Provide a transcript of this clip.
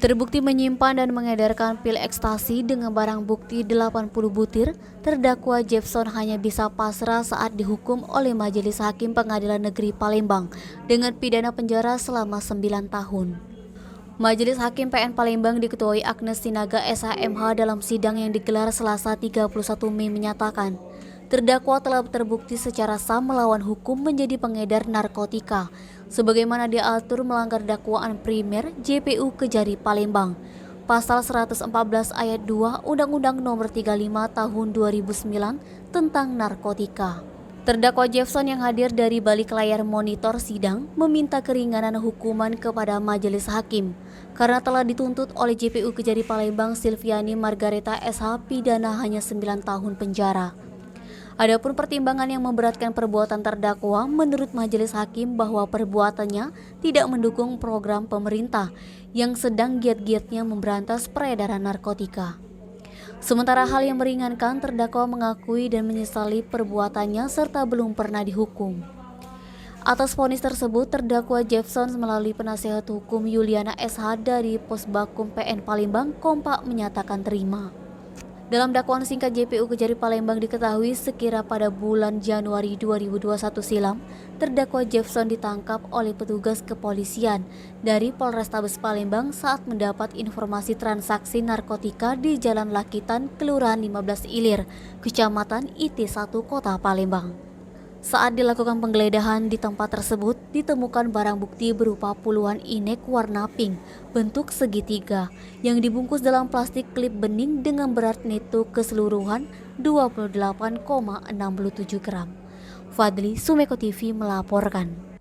Terbukti menyimpan dan mengedarkan pil ekstasi dengan barang bukti 80 butir, terdakwa Jefson hanya bisa pasrah saat dihukum oleh Majelis Hakim Pengadilan Negeri Palembang dengan pidana penjara selama 9 tahun. Majelis Hakim PN Palembang diketuai Agnes Sinaga SHMH dalam sidang yang digelar Selasa 31 Mei menyatakan, terdakwa telah terbukti secara sah melawan hukum menjadi pengedar narkotika, sebagaimana diatur melanggar dakwaan primer JPU Kejari Palembang, Pasal 114 Ayat 2 Undang-Undang Nomor 35 Tahun 2009 tentang narkotika. Terdakwa Jefson yang hadir dari balik layar monitor sidang meminta keringanan hukuman kepada majelis hakim karena telah dituntut oleh JPU Kejari Palembang Silviani Margareta SH pidana hanya 9 tahun penjara. Adapun pertimbangan yang memberatkan perbuatan terdakwa, menurut majelis hakim bahwa perbuatannya tidak mendukung program pemerintah yang sedang giat-giatnya memberantas peredaran narkotika. Sementara hal yang meringankan, terdakwa mengakui dan menyesali perbuatannya serta belum pernah dihukum. Atas vonis tersebut, terdakwa Jefson melalui penasihat hukum Yuliana SH dari Posbakum PN Palembang kompak menyatakan terima. Dalam dakwaan singkat JPU Kejari Palembang diketahui sekira pada bulan Januari 2021 silam, terdakwa Jefson ditangkap oleh petugas kepolisian dari Polrestabes Palembang saat mendapat informasi transaksi narkotika di Jalan Lakitan, Kelurahan 15 Ilir, Kecamatan IT1, Kota Palembang. Saat dilakukan penggeledahan di tempat tersebut, ditemukan barang bukti berupa puluhan inek warna pink bentuk segitiga yang dibungkus dalam plastik klip bening dengan berat neto keseluruhan 28,67 gram. Fadli, Sumeko TV melaporkan.